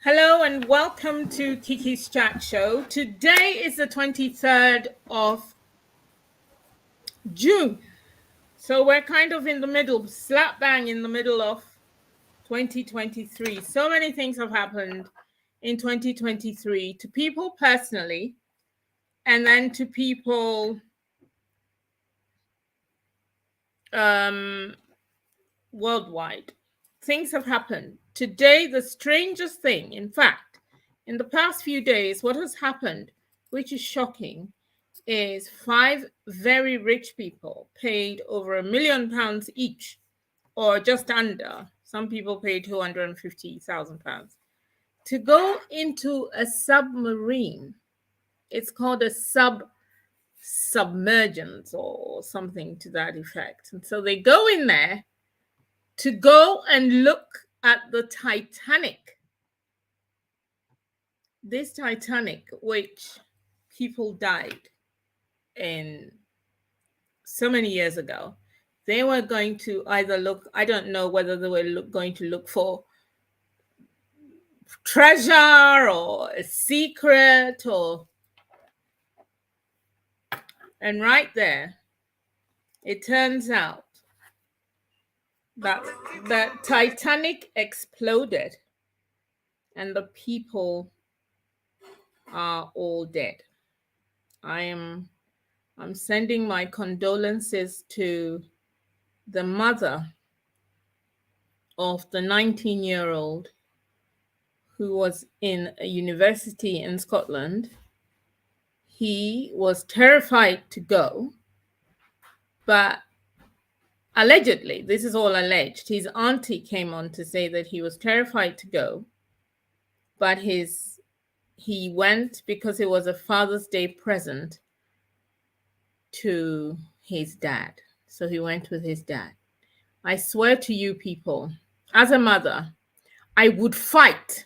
Hello and welcome to Kiki's Chat Show. Today is the 23rd of June. So we're kind of in the middle, slap bang in the middle of 2023. So many things have happened in 2023 to people personally and then to people worldwide. Things have happened. Today, the strangest thing, in fact, in the past few days, what has happened, which is shocking, is 5 very rich people paid over £1 million each, or just under. Some people paid £250,000 to go into a submarine. It's called a submergence or something to that effect. And so they go in there to go and look at the Titanic. This Titanic, which people died in so many years ago, they were going to either look, I don't know whether they were going to look for treasure or a secret and right there, it turns out that the Titanic exploded and the people are all dead. I'm sending my condolences to the mother of the 19-year-old who was in a university in Scotland. He was terrified to go, but allegedly, this is all alleged, his auntie came on to say that he was terrified to go, but he went because it was a Father's Day present to his dad. So he went with his dad. I swear to you people, as a mother, I would fight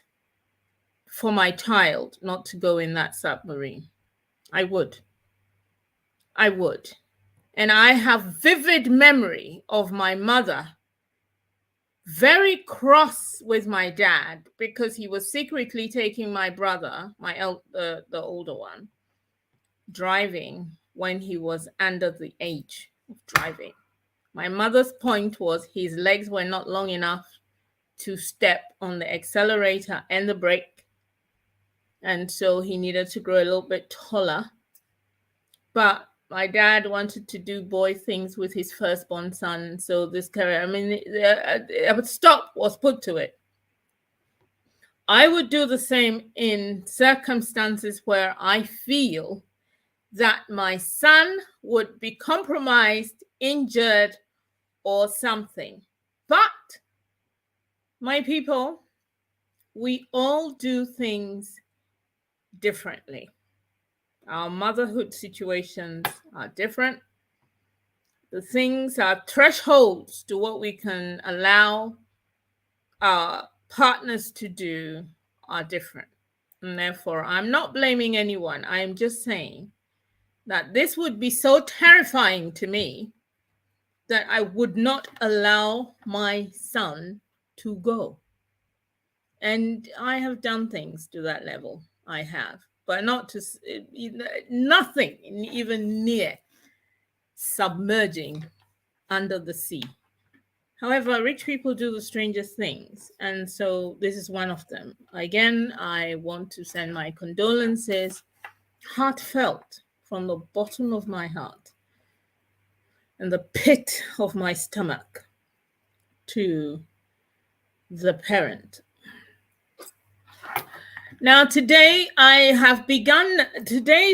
for my child not to go in that submarine. I would. And I have vivid memory of my mother very cross with my dad because he was secretly taking my brother, the older one, driving when he was under the age of driving. My mother's point was his legs were not long enough to step on the accelerator and the brake. And so he needed to grow a little bit taller. But my dad wanted to do boy things with his firstborn son. So this career, a stop was put to it. I would do the same in circumstances where I feel that my son would be compromised, injured, or something. But my people, we all do things differently. Our motherhood situations are different. The things, our thresholds to what we can allow our partners to do are different. And therefore, I'm not blaming anyone. I am just saying that this would be so terrifying to me that I would not allow my son to go. And I have done things to that level. I have, but not to nothing even near submerging under the sea. However, rich people do the strangest things, and so this is one of them. Again, I want to send my condolences, heartfelt, from the bottom of my heart and the pit of my stomach, to the parent. Now, today is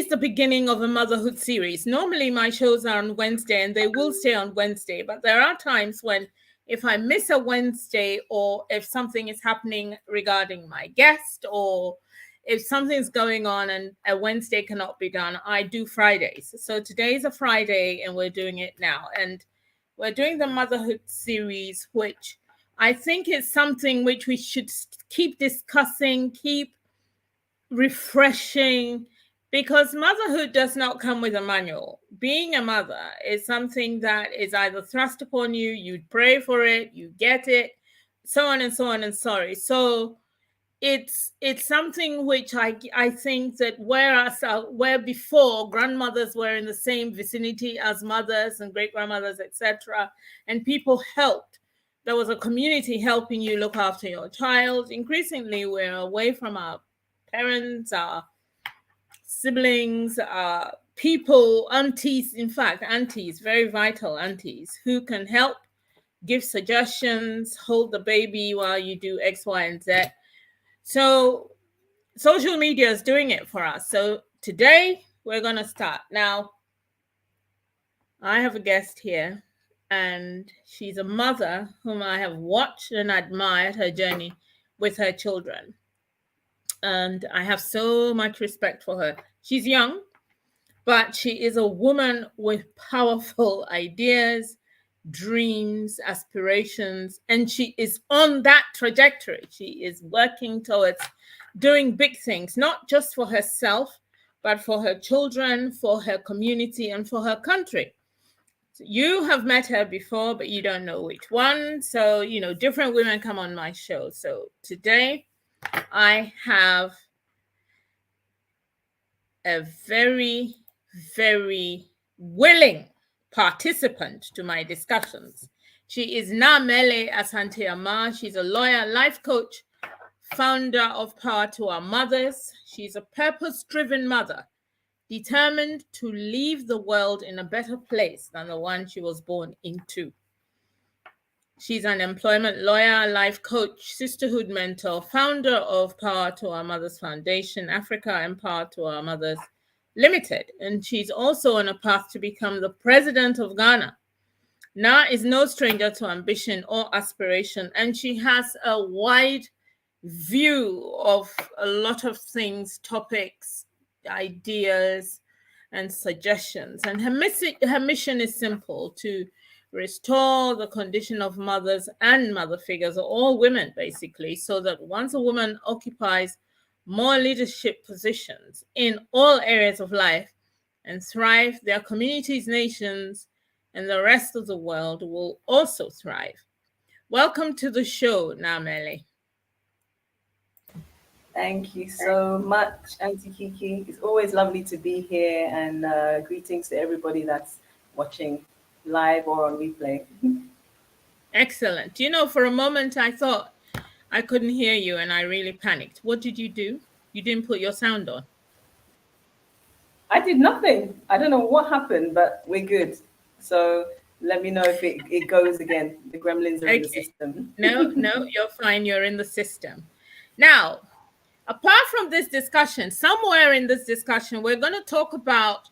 the beginning of a motherhood series. Normally my shows are on Wednesday and they will stay on Wednesday, but there are times when if I miss a Wednesday or if something is happening regarding my guest or if something's going on and a Wednesday cannot be done, I do Fridays. So today is a Friday and we're doing it now. And we're doing the motherhood series, which I think is something which we should keep discussing, keep refreshing, because motherhood does not come with a manual. Being a mother is something that is either thrust upon you, you pray for it, you get it, so on and so on and sorry. So it's something which I think that where before grandmothers were in the same vicinity as mothers and great grandmothers, etc., and people helped. There was a community helping you look after your child. Increasingly, we're away from our parents, our siblings, people, aunties, in fact, aunties, very vital aunties, who can help, give suggestions, hold the baby while you do X, Y, and Z. So social media is doing it for us. So today we're going to start. Now, I have a guest here, and she's a mother whom I have watched and admired her journey with her children. And I have so much respect for her. She's young, but she is a woman with powerful ideas, dreams, aspirations, and she is on that trajectory. She is working towards doing big things, not just for herself, but for her children, for her community, and for her country. So you have met her before, but you don't know which one. So, different women come on my show. So today I have a very, very willing participant to my discussions. She is Naa Amerley Asante-Armar. She's a lawyer, life coach, founder of Power to Our Mothers. She's a purpose-driven mother, determined to leave the world in a better place than the one she was born into. She's an employment lawyer, life coach, Sisterhood Mentor, founder of Power to Our Mothers Foundation, Afrika, and Power to Our Mothers Limited. And she's also on a path to become the president of Ghana. Naa is no stranger to ambition or aspiration, and she has a wide view of a lot of things, topics, ideas, and suggestions. And her mission is simple: to restore the condition of mothers and mother figures, or all women, basically, so that once a woman occupies more leadership positions in all areas of life and thrive, their communities, nations, and the rest of the world will also thrive. Welcome to the show, Naa Amerley. Thank you so much, Auntie Kiki. It's always lovely to be here, and greetings to everybody that's watching live or on replay. Excellent. For a moment I thought I couldn't hear you and I really panicked. What did you do? You didn't put your sound on. I did nothing. I don't know what happened, but we're good. So let me know if it goes again. The gremlins are in the system. No, you're fine. You're in the system. Now, apart from this discussion, somewhere in this discussion, we're going to talk about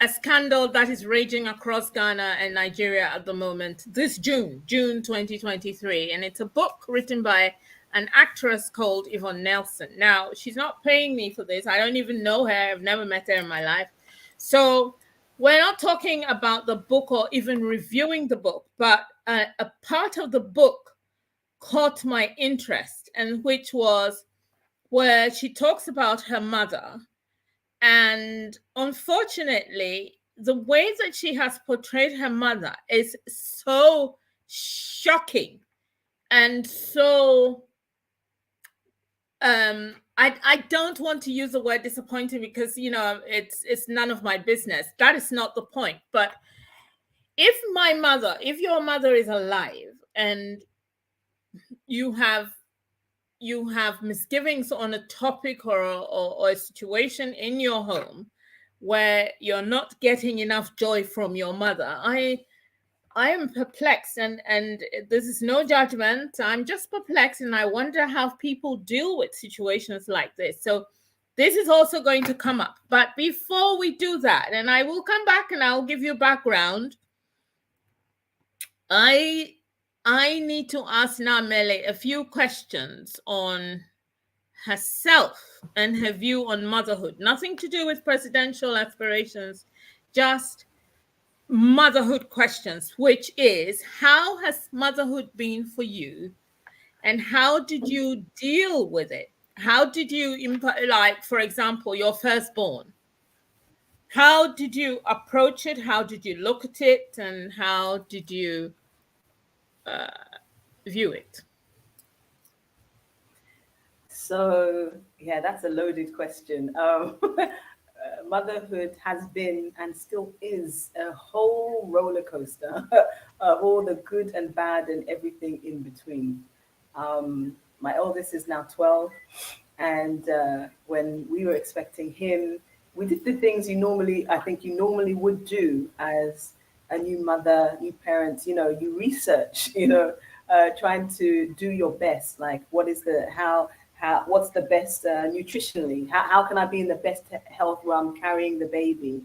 a scandal that is raging across Ghana and Nigeria at the moment, this June 2023. And it's a book written by an actress called Yvonne Nelson. Now, she's not paying me for this. I don't even know her. I've never met her in my life. So we're not talking about the book or even reviewing the book, but a part of the book caught my interest, and which was where she talks about her mother. And unfortunately, the way that she has portrayed her mother is so shocking and so I don't want to use the word disappointing because it's none of my business. That is not the point. But if your mother is alive and you have misgivings on a topic or a situation in your home where you're not getting enough joy from your mother, I am perplexed, and this is no judgment. I'm just perplexed, and I wonder how people deal with situations like this. So this is also going to come up. But before we do that, and I will come back and I'll give you background, I need to ask Naa Amerley a few questions on herself and her view on motherhood. Nothing to do with presidential aspirations, just motherhood questions, which is, how has motherhood been for you and how did you deal with it? How did you, like, for example, your firstborn? How did you approach it? How did you look at it? And how did you view it? So, yeah, that's a loaded question. Motherhood has been and still is a whole roller coaster of all the good and bad and everything in between. My oldest is now 12, and when we were expecting him, we did the things I think you normally would do as a new mother, new parent. You research, trying to do your best. Like, what's the best nutritionally? How can I be in the best health where I'm carrying the baby?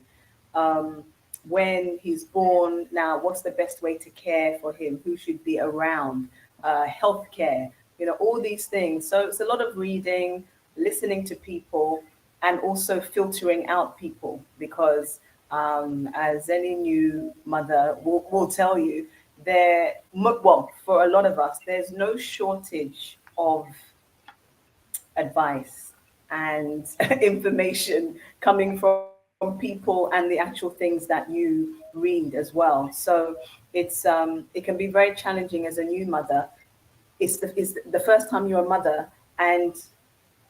Um, when he's born, now what's the best way to care for him? Who should be around? Healthcare, all these things. So it's a lot of reading, listening to people, and also filtering out people because, as any new mother will tell you, well, for a lot of us, there's no shortage of advice and information coming from people and the actual things that you read as well. So it can be very challenging as a new mother. It's the first time you're a mother, and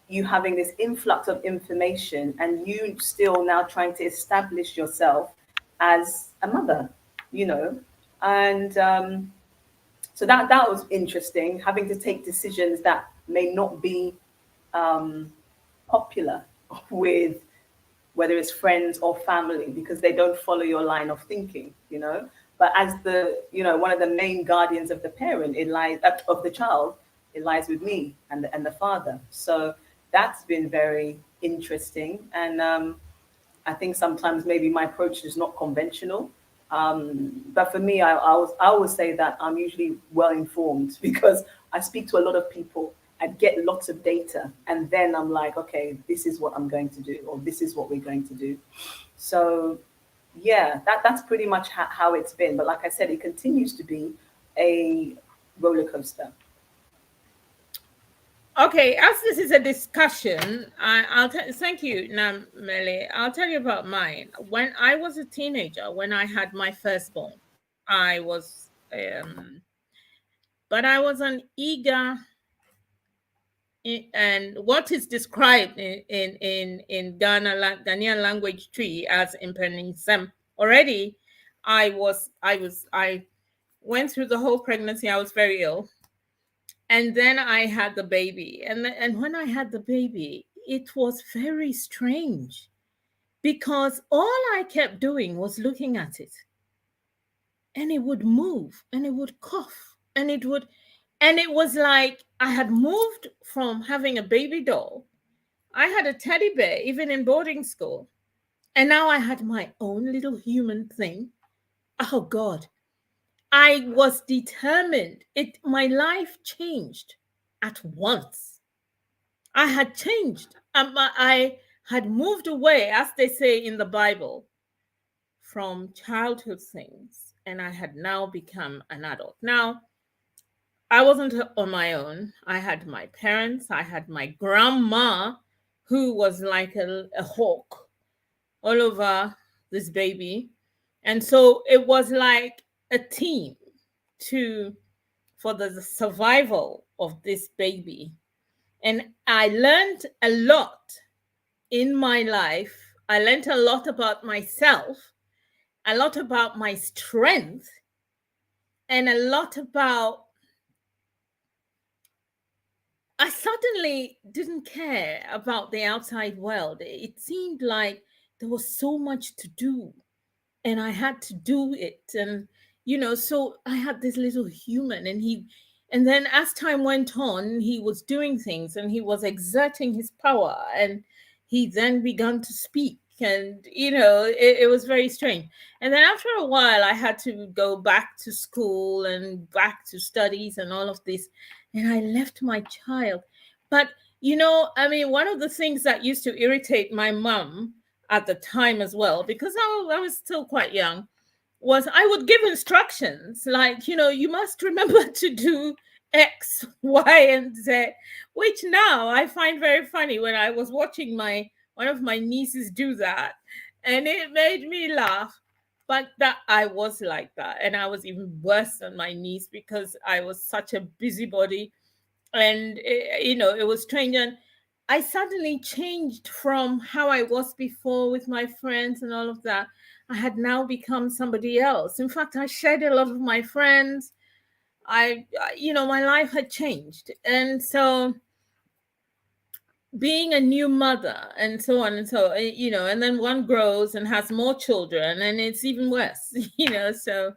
you having this influx of information, and you still now trying to establish yourself as a mother, you know, and so that was interesting, having to take decisions that may not be um, popular with whether it's friends or family because they don't follow your line of thinking. But as one of the main guardians of the parent, it lies of the child, it lies with me and the father. So that's been very interesting. And I think sometimes maybe my approach is not conventional. But for me, I always say that I'm usually well informed because I speak to a lot of people. I get lots of data, and then I'm like, okay, this is what I'm going to do, or this is what we're going to do. So, yeah, that's pretty much how it's been. But like I said, it continues to be a roller coaster. Okay, as this is a discussion, thank you, Naa Amerley. I'll tell you about mine. When I was a teenager, when I had my firstborn, I was, but I was an eager, and what is described in Ghanaian language tree as impenisem. Already, I went through the whole pregnancy. I was very ill, and then I had the baby. And when I had the baby, it was very strange because all I kept doing was looking at it, and it would move and it would cough and it was like I had moved from having a baby doll. I had a teddy bear even in boarding school, and now I had my own little human thing. Oh God, I was determined. My life changed at once. I had changed. I had moved away, as they say in the Bible, from childhood things, and I had now become an adult. Now, I wasn't on my own. I had my parents, I had my grandma, who was like a hawk all over this baby. And so it was like a team to for the survival of this baby. And I learned a lot in my life. I learned a lot about myself, a lot about my strength, and a lot about I suddenly didn't care about the outside world. It seemed like there was so much to do and I had to do it. And, so I had this little human and then as time went on, he was doing things and he was exerting his power and he then began to speak. And, it was very strange. And then after a while, I had to go back to school and back to studies and all of this. And I left my child. But, one of the things that used to irritate my mom at the time as well, because I was still quite young, was I would give instructions like, you must remember to do X, Y, and Z, which now I find very funny when I was watching one of my nieces do that. And it made me laugh. But that I was like that. And I was even worse than my niece because I was such a busybody. And, it was strange. And I suddenly changed from how I was before with my friends and all of that. I had now become somebody else. In fact, I shared a lot of my friends. My life had changed. And so being a new mother and so on and so, and then one grows and has more children and it's even worse, so,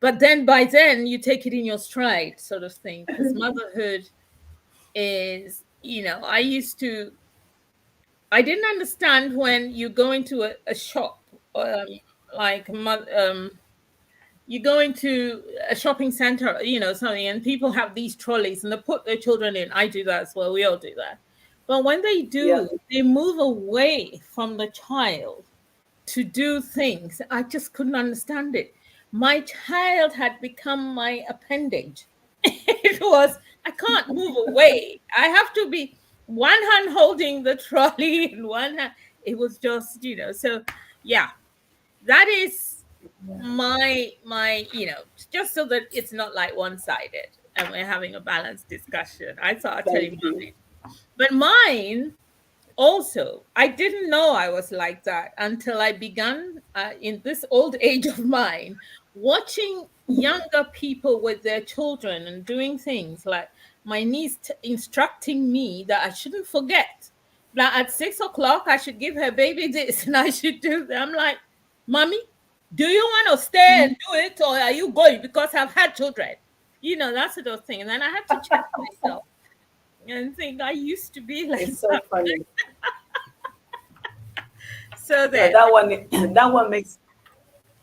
but then by then you take it in your stride sort of thing, because motherhood is, I didn't understand when you go into a shop, like you go into a shopping center, something, and people have these trolleys and they put their children in. I do that as well. We all do that. But when they Yeah. do, they move away from the child to do things. I just couldn't understand it. My child had become my appendage. It was, I can't move away. I have to be one hand holding the trolley and one hand. It was just, so yeah, that is my just so that it's not like one-sided and we're having a balanced discussion. I thought I'd tell you Thank you. mine. But mine also, I didn't know I was like that until I began, in this old age of mine, watching younger people with their children and doing things like my niece instructing me that I shouldn't forget that at 6 o'clock I should give her baby this and I should do that. I'm like, Mommy, do you want to stay and do it, or are you going because I've had children? That sort of thing. And then I had to check myself and think I used to be like It's so that. funny. So then, That one makes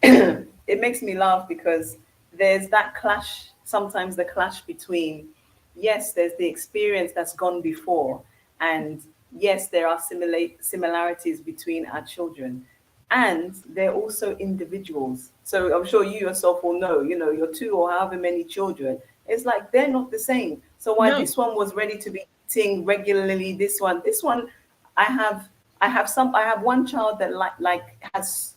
it makes me laugh because there's that clash, sometimes the clash between, yes, there's the experience that's gone before, and yes, there are similarities between our children, and they're also individuals. So I'm sure you yourself will know, your two or however many children, it's like they're not the same. So while no, this one was ready to be eating regularly, this one, I have one child that like has,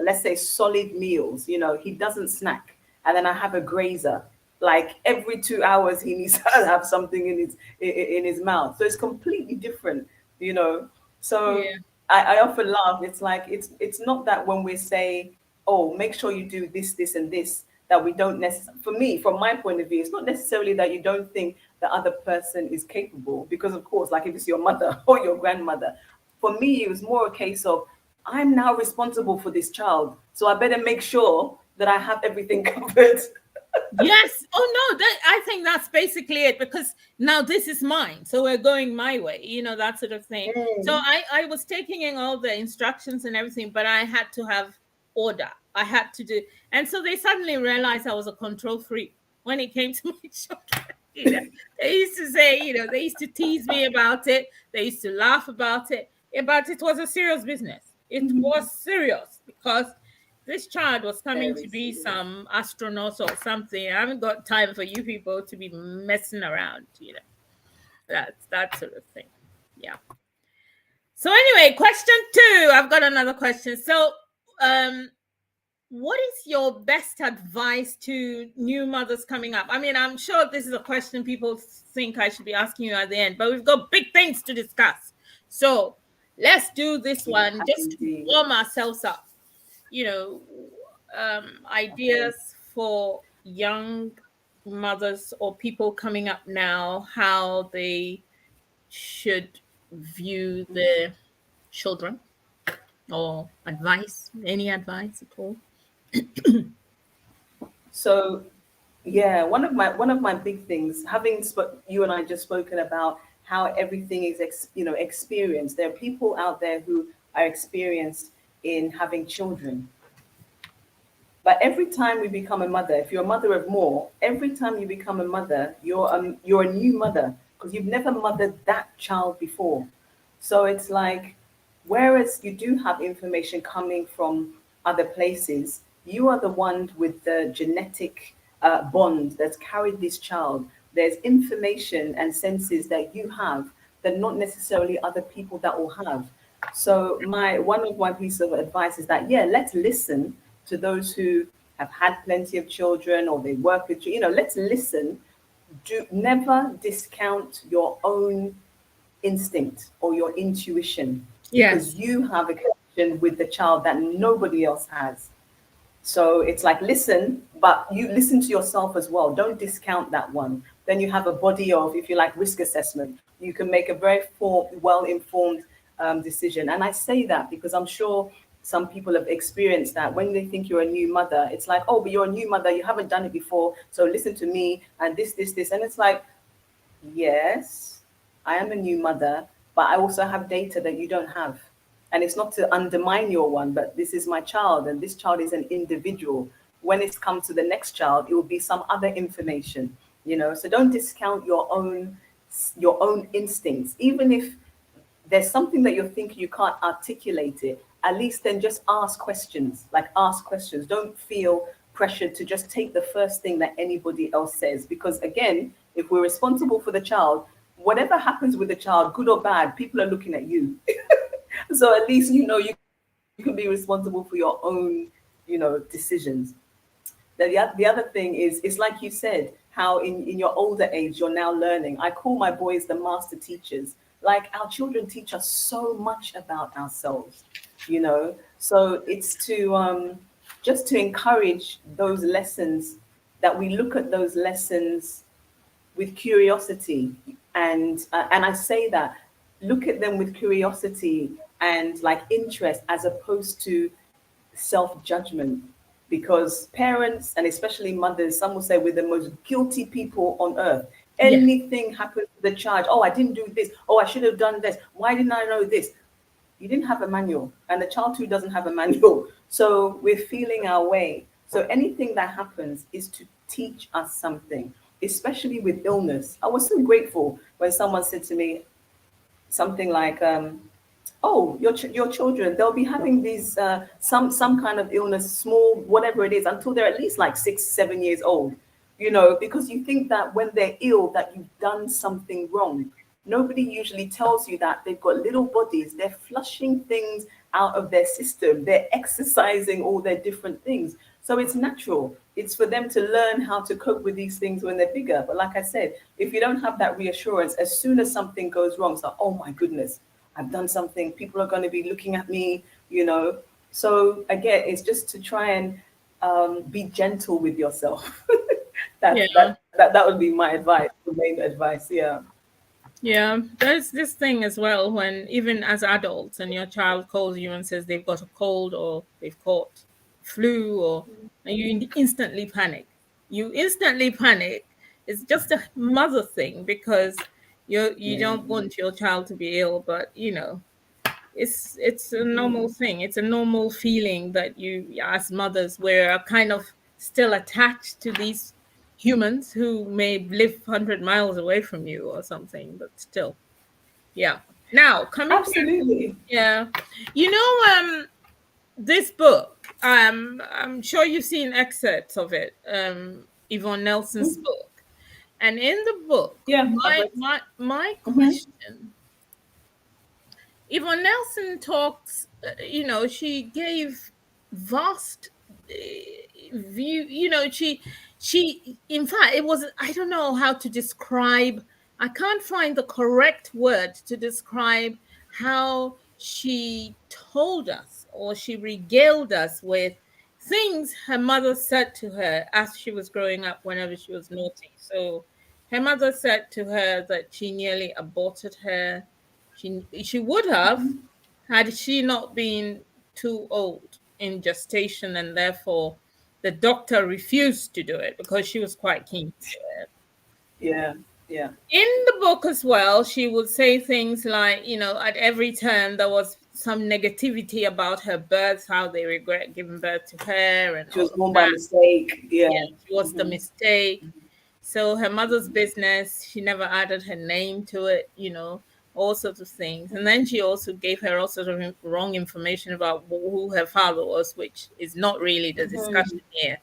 let's say, solid meals. He doesn't snack. And then I have a grazer. Like every 2 hours, he needs to have something in his mouth. So it's completely different. You know. So yeah, I often laugh. It's like it's not that when we say, oh, make sure you do this, this, and this, that we don't necessarily. For me, from my point of view, it's not necessarily that you don't think the other person is capable, because of course, like if it's your mother or your grandmother, for me, it was more a case of, I'm now responsible for this child, so I better make sure that I have everything covered. yes. Oh no, I think that's basically it, because now this is mine, so we're going my way. That sort of thing. So Mm. I was taking in all the instructions and everything, but I had to have order. I had to do, and so they suddenly realized I was a control freak when it came to my children. They used to say, they used to tease me about it. They used to laugh about it. But it was a serious business. It was serious, because this child was coming to Very be serious. some astronaut or something. I haven't got time for you people to be messing around. That's that sort of thing. Yeah. So anyway, question 2. I've got another question. So, what is your best advice to new mothers coming up? I mean, I'm sure this is a question people think I should be asking you at the end, but we've got big things to discuss. So let's do this We one have just to indeed. warm ourselves up. You know, Okay. Ideas for young mothers or people coming up now, how they should view their children, or any advice at all. So yeah, one of my big things, having you and I just spoken about how everything is experienced. There are people out there who are experienced in having children. But every time we become a mother, if you're a mother of more, every time you become a mother, you're a new mother, because you've never mothered that child before. So it's like, whereas you do have information coming from other places, you are the one with the genetic bond that's carried this child. There's information and senses that you have that not necessarily other people that will have. So my one of my pieces of advice is that, yeah, let's listen to those who have had plenty of children, or they work with let's listen. Do never discount your own instinct or your intuition, because Yes. you have a connection with the child that nobody else has. So it's like, listen, but you listen to yourself as well. Don't discount that one. Then you have a body of, if you like, risk assessment. You can make a very well informed decision. And I say that because I'm sure some people have experienced that when they think you're a new mother, it's like, oh, but you're a new mother, you haven't done it before. So listen to me and this. And it's like, yes, I am a new mother, but I also have data that you don't have. And it's not to undermine your one, but this is my child, and this child is an individual. When it's come to the next child, it will be some other information, you know. So don't discount your own instincts, even if there's something that you're thinking you can't articulate it, at least then just ask questions. Like, ask questions. Don't feel pressured to just take the first thing that anybody else says. Because again, if we're responsible for the child, whatever happens with the child, good or bad, people are looking at you. So at least you know you can be responsible for your own, decisions. The other thing is, it's like you said, how in your older age you're now learning. I call my boys the master teachers. Like, our children teach us so much about ourselves, so it's to just to encourage those lessons, that we look at those lessons with curiosity. And I say that, look at them with curiosity and like interest, as opposed to self-judgment. Because parents, and especially mothers, some will say, we're the most guilty people on earth. Yes. Anything happens to the child, oh, I didn't do this, oh, I should have done this, why didn't I know this? You didn't have a manual, and the child too doesn't have a manual. So we're feeling our way. So anything that happens is to teach us something, especially with illness. I was so grateful when someone said to me something like, oh, your children, they'll be having these some kind of illness, small, whatever it is, until they're at least like 6 7 years old. Because you think that when they're ill that you've done something wrong. Nobody usually tells you that they've got little bodies, they're flushing things out of their system, they're exercising all their different things. So it's natural. It's for them to learn how to cope with these things when they're bigger. But like I said, if you don't have that reassurance, as soon as something goes wrong, it's like, oh my goodness, I've done something. People are going to be looking at me. So again, it's just to try and be gentle with yourself. Yeah. That would be my advice, the main advice. Yeah. Yeah. There's this thing as well, when even as adults and your child calls you and says they've got a cold or they've caught flu, and you instantly panic. You instantly panic. It's just a mother thing, because you Yeah. don't want your child to be ill, but it's a normal thing. It's a normal feeling that you, as mothers, we're kind of still attached to these humans who may live 100 miles away from you or something, but still. Yeah. Now, coming back. Absolutely. Yeah. This book, I'm sure you've seen excerpts of it, Yvonne Nelson's book. And in the book, Yeah, I've my read. my Mhm. question, Yvonne Nelson talks, she gave vast view, in fact, it was, I don't know how to describe, I can't find the correct word to describe how she told us, or she regaled us with things her mother said to her as she was growing up whenever she was naughty. So her mother said to her that she nearly aborted her. She would have, had she not been too old in gestation, and therefore the doctor refused to do it because she was quite keen to do it. Yeah. Yeah. In the book as well, she would say things like, at every turn there was some negativity about her birth, how they regret giving birth to her, and She all was of born by that. mistake. Yeah, Yeah. she was the Hmm. mistake. So her mother's business, she never added her name to it, all sorts of things. And then she also gave her all sorts of wrong information about who her father was, which is not really the discussion here.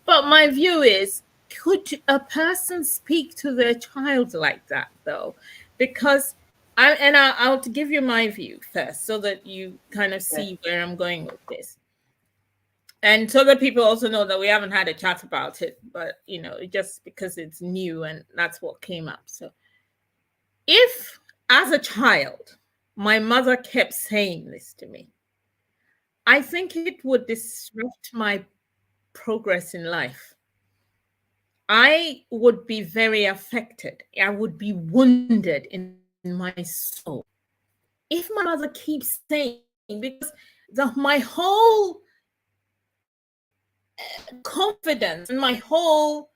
But my view is, could a person speak to their child like that, though? Because I'll give you my view first, so that you kind of Yeah. see where I'm going with this. And so that people also know that we haven't had a chat about it, but just because it's new and that's what came up. So if As a child, my mother kept saying this to me. I think it would disrupt my progress in life. I would be very affected. I would be wounded in my soul if my mother keeps saying, because my whole confidence and my whole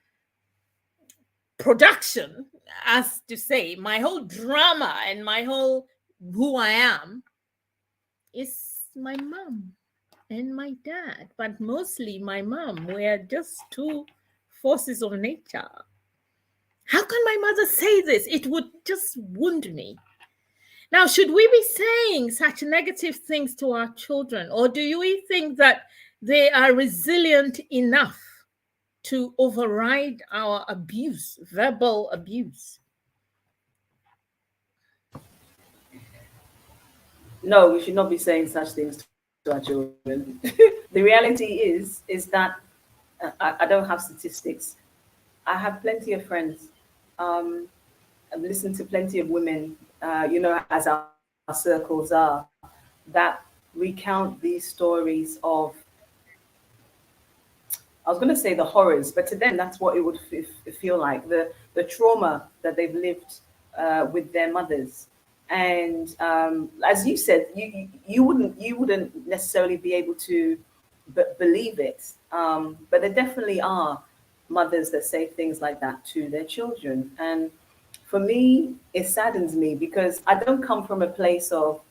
production, as to say, my whole drama and my whole who I am is my mom and my dad, but mostly my mom. We're just two forces of nature. How can my mother say this? It would just wound me. Now, should we be saying such negative things to our children, or do you think that they are resilient enough to override our abuse, verbal abuse? No, we should not be saying such things to our children. The reality is that I don't have statistics. I have plenty of friends. I've listened to plenty of women, as our circles are, that recount these stories of, I was going to say the horrors, but to them, that's what it would feel like, the trauma that they've lived with their mothers. And as you said, you wouldn't necessarily be able to believe it, but there definitely are mothers that say things like that to their children. And for me, it saddens me because I don't come from a place of,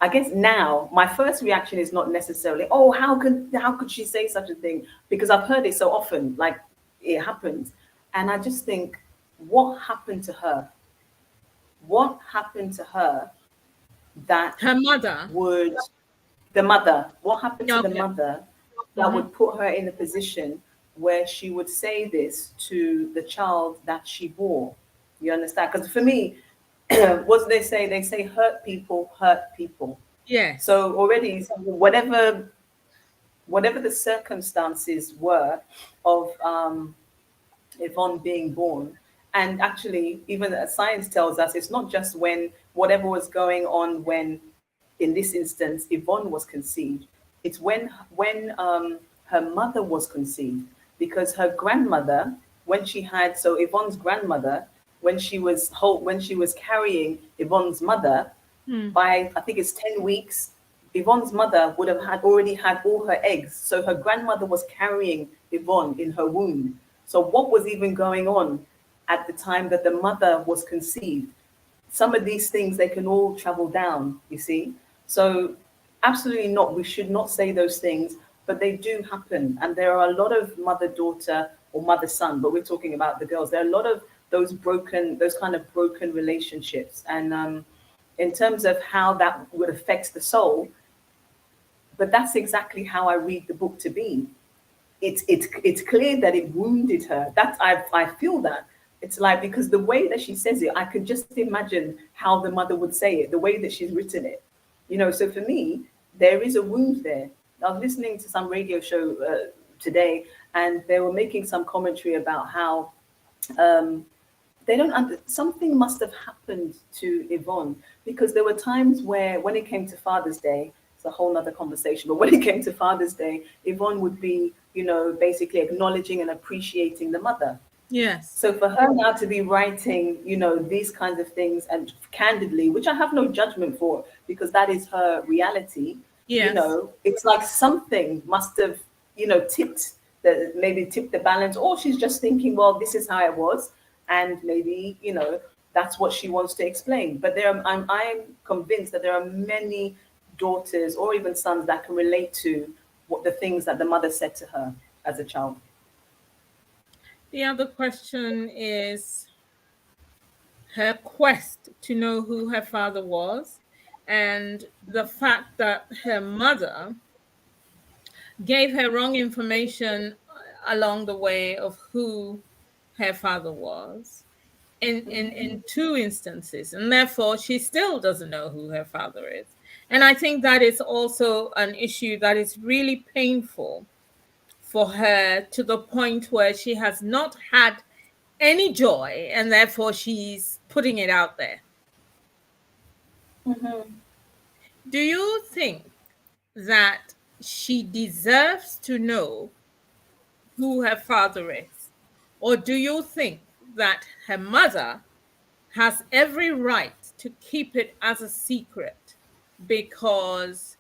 I guess now my first reaction is not necessarily, oh, how could she say such a thing? Because I've heard it so often, like it happens. And I just think, what happened to her? What happened to her that Her mother. would, the mother, what happened to the Okay. mother that would put her in a position where she would say this to the child that she bore? You understand? Because for me, what do they say? They say hurt people hurt people. Yes. So already, whatever the circumstances were of Yvonne being born, and actually, even science tells us it's not just when whatever was going on when, in this instance, Yvonne was conceived. It's when her mother was conceived, because her grandmother, when she had, so Yvonne's grandmother, when she was carrying Yvonne's mother, by I think it's 10 weeks, Yvonne's mother would have already had all her eggs. So her grandmother was carrying Yvonne in her womb. So what was even going on at the time that the mother was conceived? Some of these things, they can all travel down, you see. So absolutely not. We should not say those things, but they do happen. And there are a lot of mother-daughter or mother-son, but we're talking about the girls. There are a lot of those kind of broken relationships. And in terms of how that would affect the soul, but that's exactly how I read the book to be. It's clear that it wounded her. That I feel that. It's like, because the way that she says it, I could just imagine how the mother would say it, the way that she's written it. So for me, there is a wound there. I was listening to some radio show today, and they were making some commentary about how they don't something must have happened to Yvonne, because there were times where, when it came to Father's Day, it's a whole nother conversation, but when it came to Father's Day, Yvonne would be, basically acknowledging and appreciating the mother. Yes. So for her now to be writing, these kinds of things, and candidly, which I have no judgment for, because that is her reality. Yes. It's like something must have, tipped the balance, or she's just thinking, well, this is how it was, and maybe, that's what she wants to explain. But I'm convinced that there are many daughters or even sons that can relate to what the things that the mother said to her as a child. The other question is her quest to know who her father was, and the fact that her mother gave her wrong information along the way of who her father was in two instances, and therefore she still doesn't know who her father is. And I think that is also an issue that is really painful for her, to the point where she has not had any joy, and therefore she's putting it out there. Mm-hmm. Do you think that she deserves to know who her father is? Or do you think that her mother has every right to keep it as a secret because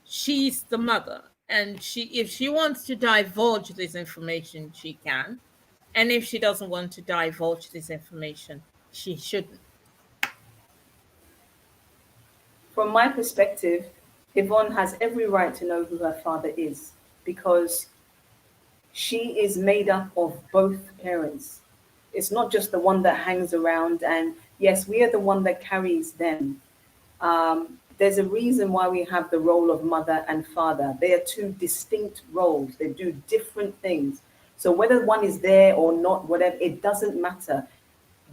she's the mother, and she, if she wants to divulge this information, she can, and if she doesn't want to divulge this information, she shouldn't? From my perspective, Yvonne has every right to know who her father is because she is made up of both parents. It's not just the one that hangs around, and yes, we are the one that carries them. There's a reason why we have the role of mother and father. They are two distinct roles, they do different things. So, whether one is there or not, whatever, it doesn't matter.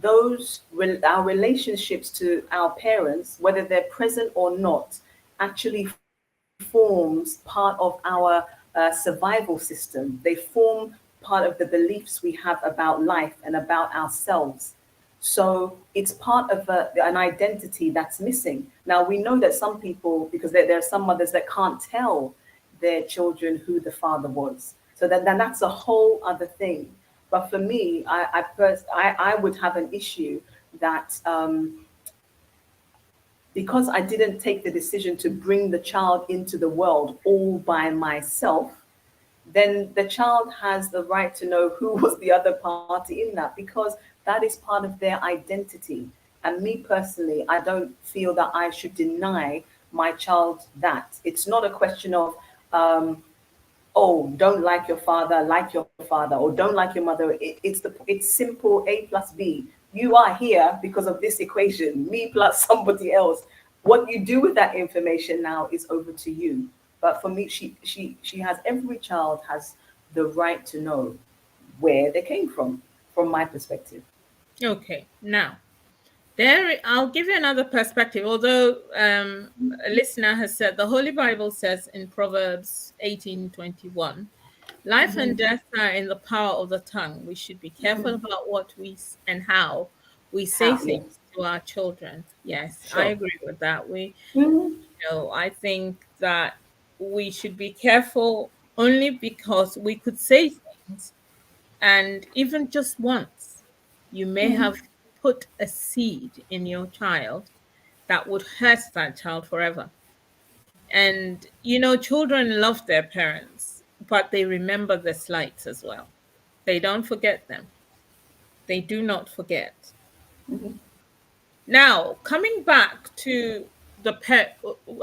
Our relationships to our parents, whether they're present or not, actually forms part of our survival system. They form part of the beliefs we have about life and about ourselves. So it's part of an identity that's missing. Now we know that some people, because there are some mothers that can't tell their children who the father was. So then that's a whole other thing. But for me, I would have an issue that because I didn't take the decision to bring the child into the world all by myself, then the child has the right to know who was the other party in that, because that is part of their identity. And me personally, I don't feel that I should deny my child that. It's not a question of, oh, don't like your father, like your father, or don't like your mother. It's simple A plus B. You are here because of this equation, me plus somebody else. What you do with that information now is over to you. But for me, she has, every child has the right to know where they came from my perspective. Okay, now there, I'll give you another perspective. Although a listener has said the Holy Bible says in Proverbs 18:21, life and death are in the power of the tongue. We should be careful about what and how we say How? Yes, things to our children. Yes, I sure. agree with that. Hmm. I think that we should be careful only because we could say things, and even just once, you may have put a seed in your child that would hurt that child forever. And, children love their parents, but they remember the slights as well. They don't forget them. They do not forget. Now, coming back to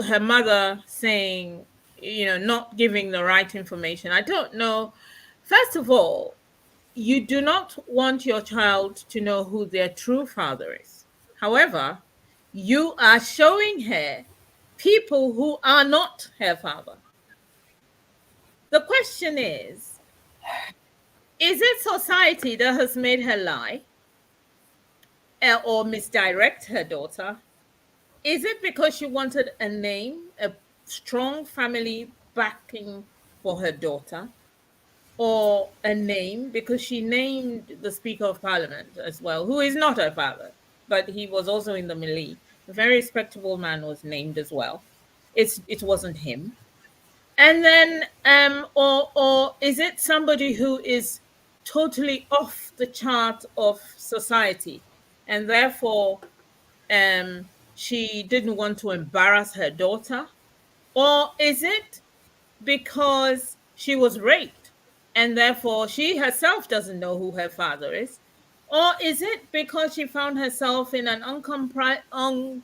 her mother saying, not giving the right information. I don't know. First of all, you do not want your child to know who their true father is. However, you are showing her people who are not her father. The question is it society that has made her lie or misdirect her daughter? Is it because she wanted a name, a strong family backing for her daughter, or a name because she named the Speaker of Parliament as well, who is not her father, but he was also in the melee. A very respectable man was named as well. It wasn't him. And then or is it somebody who is totally off the chart of society, and therefore she didn't want to embarrass her daughter? Or is it because she was raped and therefore she herself doesn't know who her father is? Or is it because she found herself in an uncompromising,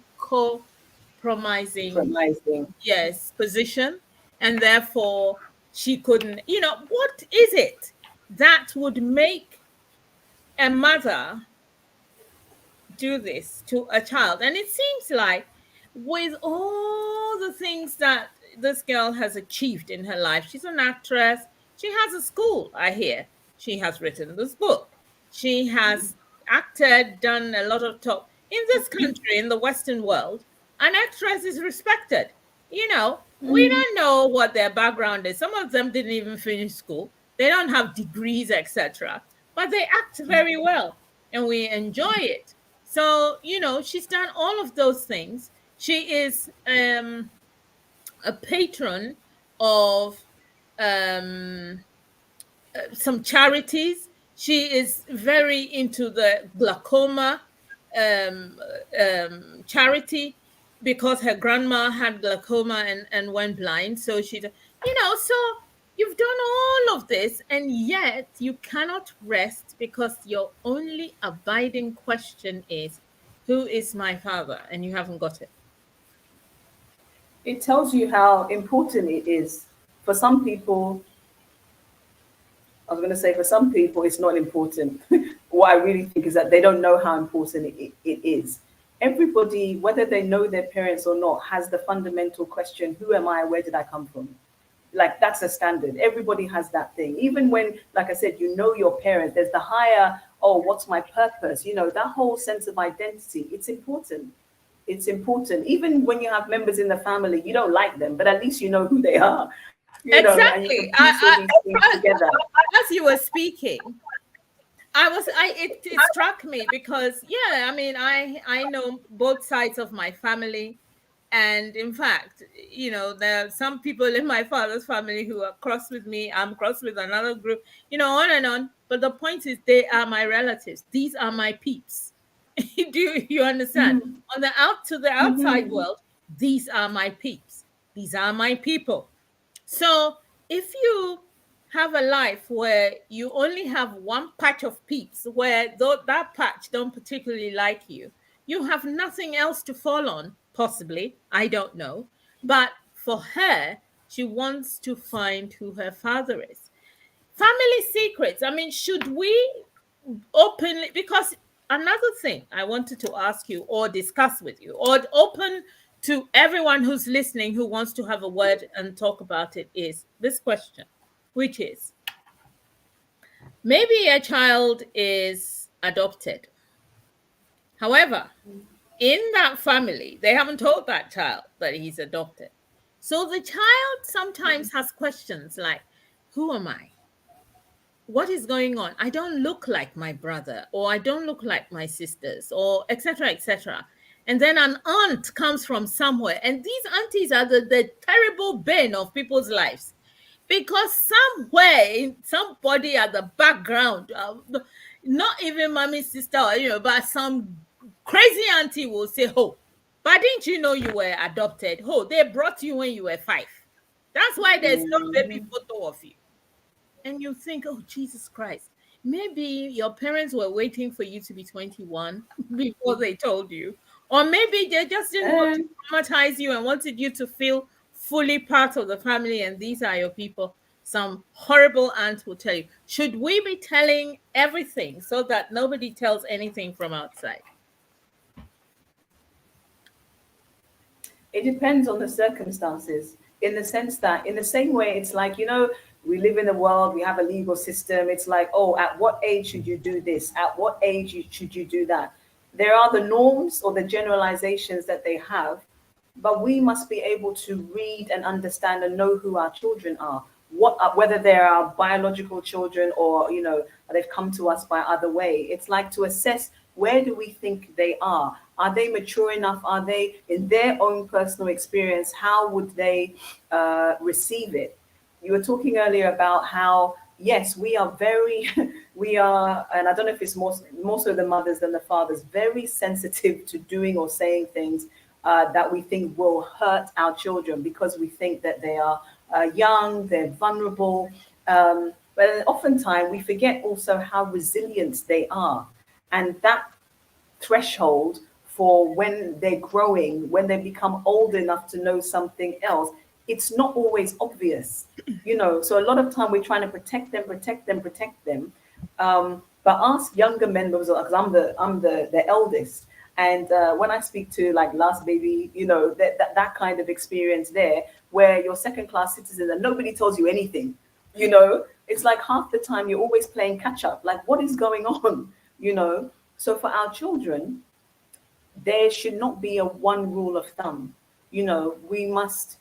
Promising. yes, position, and therefore she couldn't, what is it that would make a mother do this to a child? And it seems like with all the things that this girl has achieved in her life, she's an actress, she has a school, I hear, she has written this book, she has acted, done a lot of talk in this country, in the Western world. An actress is respected. We don't know what their background is. Some of them didn't even finish school, they don't have degrees, etc., but they act very well. and we enjoy it. So, she's done all of those things. She is a patron of um, some charities. She is very into the glaucoma um, charity, because her grandma had glaucoma and went blind. So so you've done all of this, and yet you cannot rest, because your only abiding question is, who is my father? And you haven't got it. It tells you how important it is. For some people, I was going to say, for some people, it's not important. What I really think is that they don't know how important it is. Everybody, whether they know their parents or not, has the fundamental question: who am I? Where did I come from? Like, that's a standard. Everybody has that thing. Even when, like I said, you know your parents, there's the higher, oh, what's my purpose? That whole sense of identity. It's important. It's important. Even when you have members in the family, you don't like them, but at least you know who they are. And you can Exactly. piece all these things together. As you were speaking, it struck me, because yeah, I mean, I know both sides of my family. And in fact, there are some people in my father's family who are cross with me. I'm cross with another group, on and on. But the point is, they are my relatives. These are my peeps. Do you understand? Mm-hmm. On the outside Mm-hmm. world, these are my peeps. These are my people. So if you have a life where you only have one patch of peeps, where that patch don't particularly like you, you have nothing else to fall on, possibly. I don't know. But for her, she wants to find who her father is. Family secrets. I mean, should we openly, because another thing I wanted to ask you or discuss with you, or open to everyone who's listening who wants to have a word and talk about it, is this question, which is, maybe a child is adopted. However, in that family, they haven't told that child that he's adopted. So the child sometimes has questions like, who am I? What is going on? I don't look like my brother, or I don't look like my sisters, or etc., etc. And then an aunt comes from somewhere, and these aunties are the terrible bane of people's lives, because somewhere, somebody at the background, not even mommy's sister, or but some crazy auntie will say, oh, but didn't you know you were adopted? Oh, they brought you when you were 5. That's why there's no baby Mm-hmm. photo of you. And you think, oh, Jesus Christ, maybe your parents were waiting for you to be 21 before they told you. Or maybe they just didn't want to And traumatize you and wanted you to feel fully part of the family, and these are your people. Some horrible aunt will tell you. Should we be telling everything so that nobody tells anything from outside? it depends on the circumstances, in the sense that, in the same way, it's like, we live in the world, we have a legal system. It's like, oh, at what age should you do this? At what age should you do that? There are the norms or the generalizations that they have, but we must be able to read and understand and know who our children are. Whether they're our biological children, or they've come to us by other way. It's like to assess, where do we think they are? Are they mature enough? Are they, in their own personal experience, how would they receive it? You were talking earlier about how, yes, we are very, we are, and I don't know if it's more so the mothers than the fathers, very sensitive to doing or saying things that we think will hurt our children, because we think that they are young, they're vulnerable. But oftentimes we forget also how resilient they are. And that threshold for when they're growing, when they become old enough to know something else, it's not always obvious. So a lot of time we're trying to protect them, protect them. But ask younger members, because I'm the eldest. And when I speak to, like, last baby, that kind of experience there, where you're second class citizen and nobody tells you anything, it's like half the time you're always playing catch up. Like, what is going on? So for our children, there should not be a one rule of thumb. We must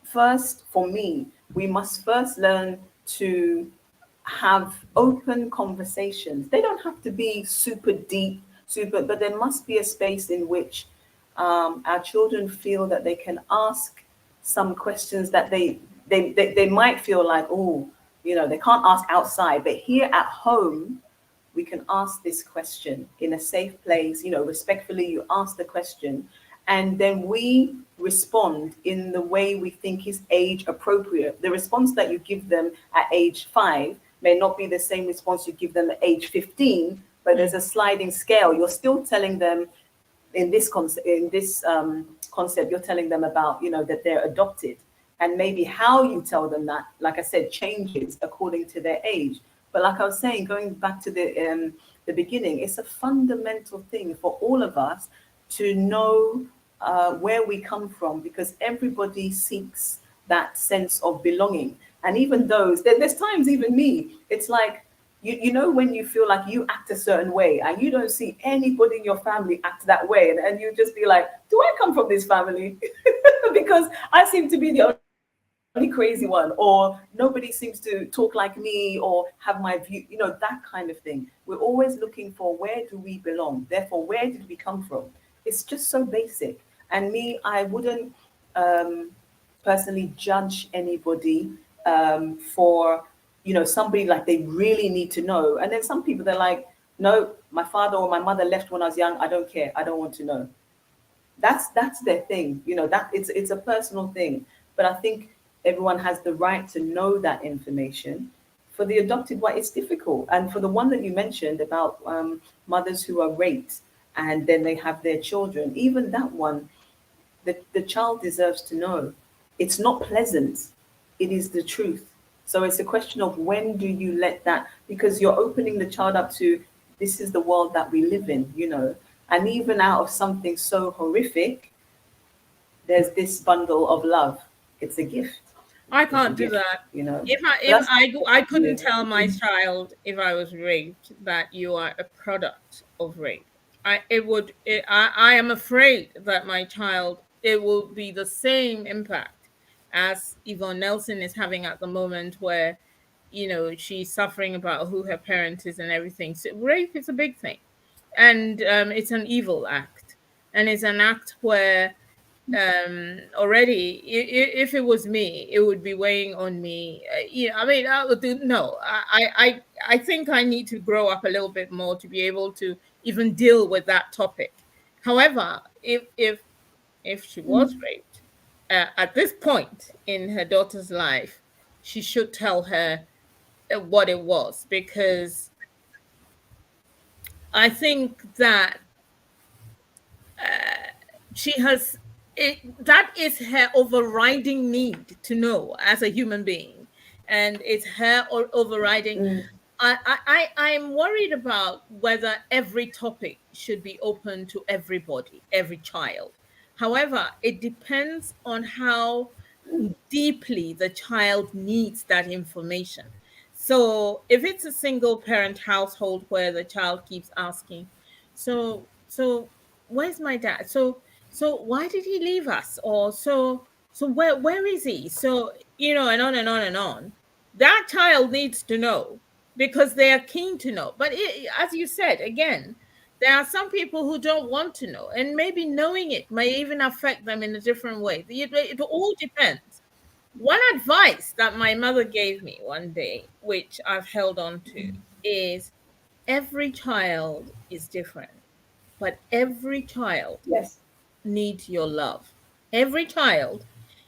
first, for me, we must first learn to have open conversations. They don't have to be super deep, super, but there must be a space in which our children feel that they can ask some questions that they might feel like, oh, you know, they can't ask outside, but here at home, we can ask this question in a safe place, you know, respectfully, you ask the question, and then we respond in the way we think is age appropriate. The response that you give them at age 5 may not be the same response you give them at age 15, but there's a sliding scale. You're still telling them in this concept, you're telling them about, you know, that they're adopted, and maybe how you tell them that, like I said, changes according to their age. But like I was saying, going back to the beginning, it's a fundamental thing for all of us to know where we come from, because everybody seeks that sense of belonging. And even those, there's times, even me, it's like, you know, when you feel like you act a certain way and you don't see anybody in your family act that way, and you just be like, do I come from this family? Because I seem to be the only crazy one, or nobody seems to talk like me or have my view, you know, that kind of thing. We're always looking for, where do we belong? Therefore, where did we come from? It's just so basic. And me, I wouldn't personally judge anybody for, you know, somebody like they really need to know. And then some people, they're like, no, my father or my mother left when I was young, I don't care, I don't want to know. That's their thing, you know, that it's a personal thing. But I think everyone has the right to know that information. For the adopted one, it's difficult. And for the one that you mentioned about mothers who are raped and then they have their children, even that one, the child deserves to know. It's not pleasant. It is the truth. So it's a question of, when do you let that, because you're opening the child up to, this is the world that we live in, you know. And even out of something so horrific, there's this bundle of love. It's a gift. I It's a can't do gift, that. you know. If I couldn't Yeah. tell my child, if I was raped, that you are a product of rape. I am afraid that my child, it will be the same impact as Yvonne Nelson is having at the moment, where, you know, she's suffering about who her parent is and everything. So rape is a big thing, and it's an evil act, and it's an act where already, if it was me, it would be weighing on me. I mean, I would do, no, I think I need to grow up a little bit more to be able to even deal with that topic. However, if she was raped at this point in her daughter's life, she should tell her what it was, because I think that she has that is her overriding need to know as a human being, and it's her overriding. Mm. I'm worried about whether every topic should be open to everybody, every child. However, it depends on how deeply the child needs that information. So if it's a single parent household where the child keeps asking, so where's my dad? So why did he leave us? Or so where is he? So, you know, and on and on and on. That child needs to know, because they are keen to know. But as you said, again, there are some people who don't want to know, and maybe knowing it may even affect them in a different way. It all depends. One advice that my mother gave me one day, which I've held on to, is every child is different, but every child Yes. needs your love. Every child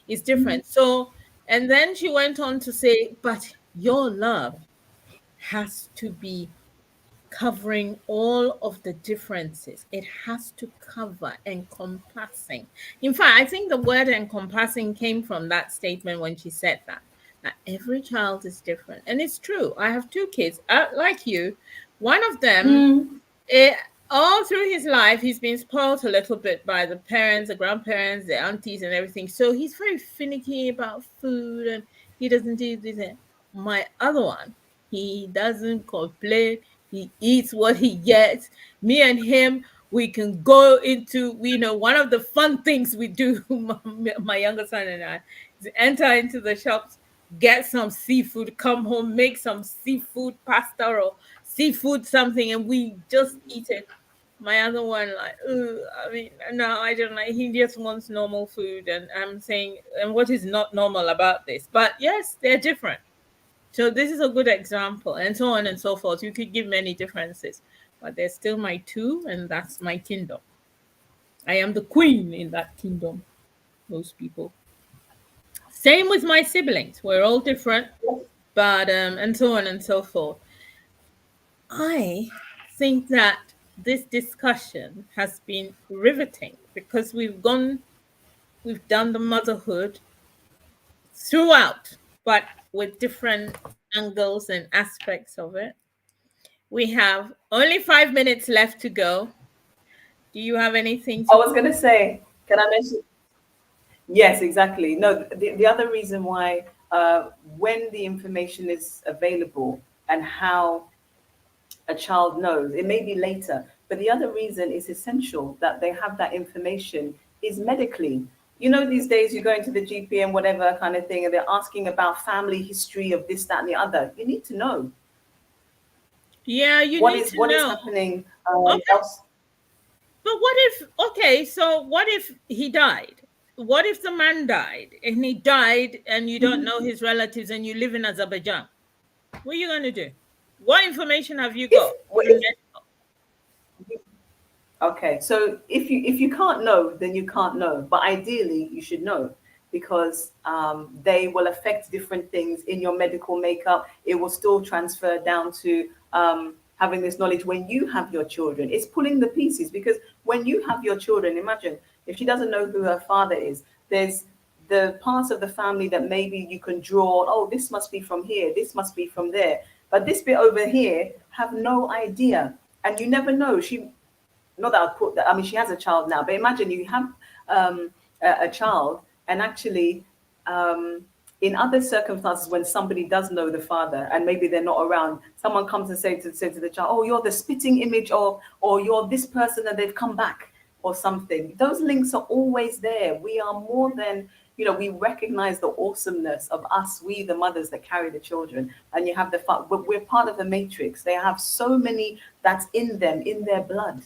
is different. So, and then she went on to say, but your love has to be covering all of the differences. It has to cover, encompassing. In fact, I think the word encompassing came from that statement when she said that. That every child is different. And it's true. I have two kids, like you. One of them, Mm. it, all through his life, he's been spoiled a little bit by the parents, the grandparents, the aunties, and everything. So he's very finicky about food, and he doesn't do this. My other one, he doesn't complain. He eats what he gets. Me and him, we can go into, one of the fun things we do, my younger son and I, is enter into the shops, get some seafood, come home, make some seafood pasta or seafood something, and we just eat it. My other one, like, "Ugh," I mean, no, I don't like. He just wants normal food, and I'm saying, and what is not normal about this? But yes, they're different. So this is a good example, and so on and so forth. You could give many differences, but they're still my two, and that's my kingdom. I am the queen in that kingdom. Most people. Same with my siblings. We're all different, but and so on and so forth. I think that this discussion has been riveting because we've done the motherhood throughout, but with different angles and aspects of it. We have only 5 minutes left to go. Do you have anything I to? was going to say, can I mention? Yes, exactly. No, the other reason why, when the information is available and how a child knows, it may be later, but the other reason is essential that they have that information is medically. You know, these days you go into the GP and whatever kind of thing, and they're asking about family history of this, that, and the other. You need to know Yeah, you need to what is know. happening Okay, else. but what if? Okay, so what if he died? What if the man died and he died and you don't know his relatives and you live in Azerbaijan? What are you going to do? What information have you got? If Okay, so if you can't know, then you can't know. But ideally, you should know because they will affect different things in your medical makeup. It will still transfer down to having this knowledge when you have your children. It's pulling the pieces because when you have your children, imagine if she doesn't know who her father is. There's the parts of the family that maybe you can draw. Oh, this must be from here. This must be from there. But this bit over here, have no idea, and you never know. She not that I'd put that, I mean, she has a child now, but imagine you have a child and actually in other circumstances when somebody does know the father and maybe they're not around, someone comes and say to the child, oh, you're the spitting image of, or you're this person and they've come back or something. Those links are always there. We are more than, we recognize the awesomeness of us, we the mothers that carry the children, and you have the but we're part of the matrix. They have so many that's in them, in their blood.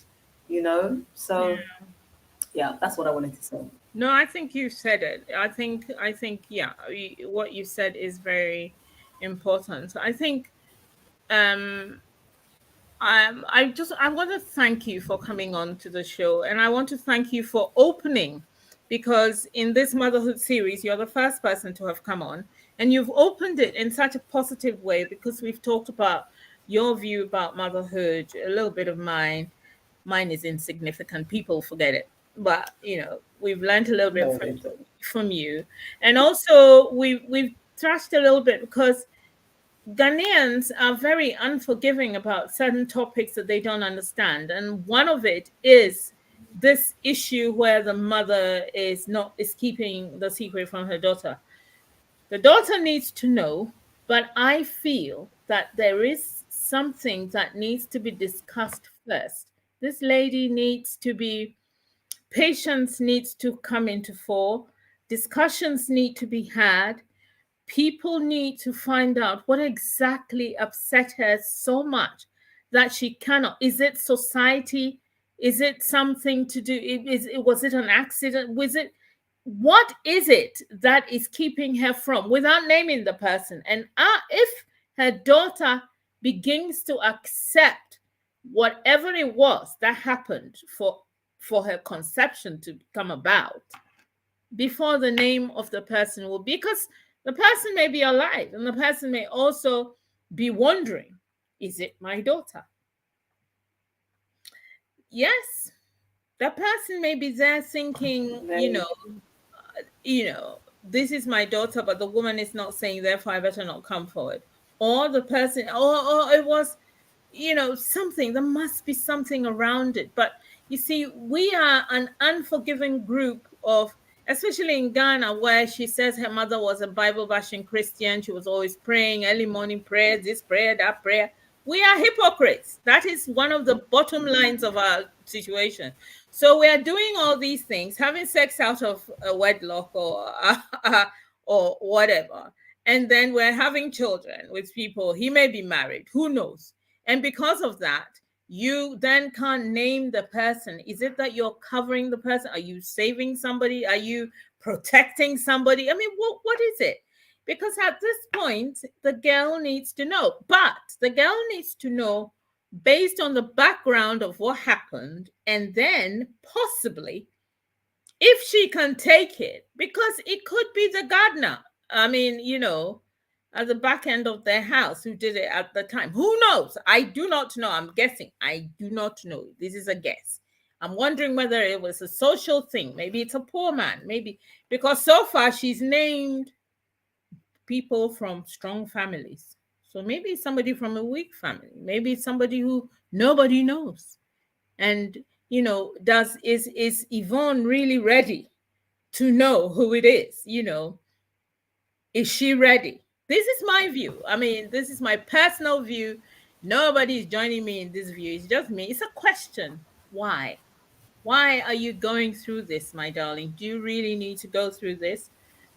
So yeah, that's what I wanted to say. No, I think you said it. I think, yeah, what you said is very important. I think um I want to thank you for coming on to the show, and I want to thank you for opening, because in this motherhood series, you're the first person to have come on, and you've opened it in such a positive way because we've talked about your view about motherhood, a little bit of mine. Mine is insignificant. People forget it, but we've learned a little bit No, they don't. from you, and also we've trashed a little bit because Ghanaians are very unforgiving about certain topics that they don't understand. And one of it is this issue where the mother is keeping the secret from her daughter. The daughter needs to know, but I feel that there is something that needs to be discussed first. This lady needs to be patience needs to come into fore, discussions need to be had, people need to find out what exactly upset her so much that she cannot. Is it society? Is it something to do? Was it an accident? What is it that is keeping her from, without naming the person? And if her daughter begins to accept whatever it was that happened for her conception to come about, before the name of the person will be, because the person may be alive and the person may also be wondering, is it my daughter? Yes, the person may be there thinking, Very, this is my daughter, but the woman is not saying, therefore I better not come forward. Or the person, or it was, something, there must be something around it. But you see, we are an unforgiving group of, especially in Ghana, where she says her mother was a Bible bashing Christian. She was always praying, early morning prayer, this prayer, that prayer. We are hypocrites. That is one of the bottom lines of our situation. So we are doing all these things, having sex out of a wedlock or or whatever. And then we're having children with people. He may be married, who knows? And because of that, you then can't name the person. Is it that you're covering the person? Are you saving somebody? Are you protecting somebody? I mean, what is it? Because at this point, the girl needs to know. But the girl needs to know based on the background of what happened, and then possibly, if she can take it, because it could be the gardener. I mean, at the back end of their house who did it at the time. Who knows? I do not know. I'm guessing. I do not know. This is a guess. I'm wondering whether it was a social thing. Maybe it's a poor man. Maybe because so far she's named people from strong families. So maybe it's somebody from a weak family. Maybe it's somebody who nobody knows. And is Yvonne really ready to know who it is? Is she ready? This is my view. I mean, this is my personal view. Nobody's joining me in this view. It's just me. It's a question. Why? Why are you going through this, my darling? Do you really need to go through this?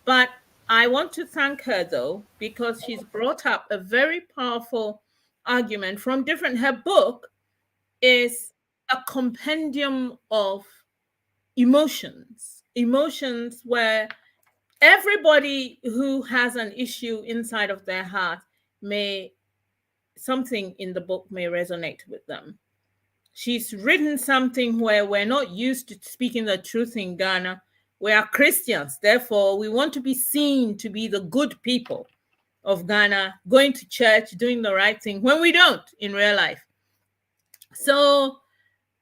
But I want to thank her, though, because she's brought up a very powerful argument from different. Her book is a compendium of emotions where everybody who has an issue inside of their heart something in the book may resonate with them. She's written something where we're not used to speaking the truth in Ghana. We are Christians, therefore we want to be seen to be the good people of Ghana, going to church, doing the right thing, when we don't in real life. So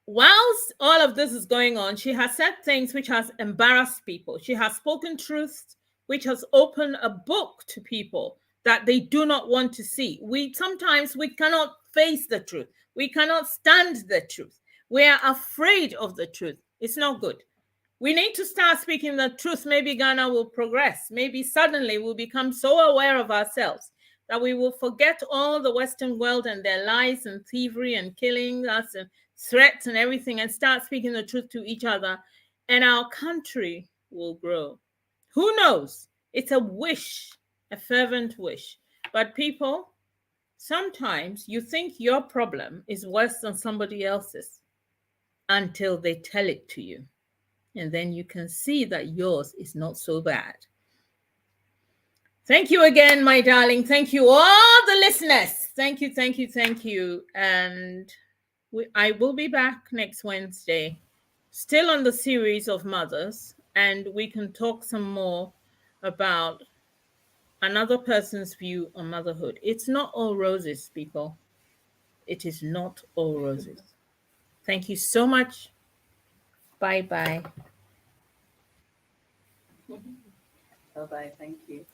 whilst all of this is going on, she has said things which has embarrassed people. She has spoken truths which has opened a book to people that they do not want to see. Sometimes we cannot face the truth. We cannot stand the truth. We are afraid of the truth. It's not good. We need to start speaking the truth. Maybe Ghana will progress. Maybe suddenly we'll become so aware of ourselves that we will forget all the Western world and their lies and thievery and killing us and threats and everything, and start speaking the truth to each other, and our country will grow. Who knows? It's a wish, a fervent wish. But people, sometimes you think your problem is worse than somebody else's until they tell it to you. And then you can see that yours is not so bad. Thank you again, my darling. Thank you, all the listeners. Thank you, thank you, thank you. And I will be back next Wednesday, still on the series of mothers, and we can talk some more about another person's view on motherhood. It's not all roses, people. It is not all roses. Thank you so much. Bye-bye. Bye-bye. Thank you.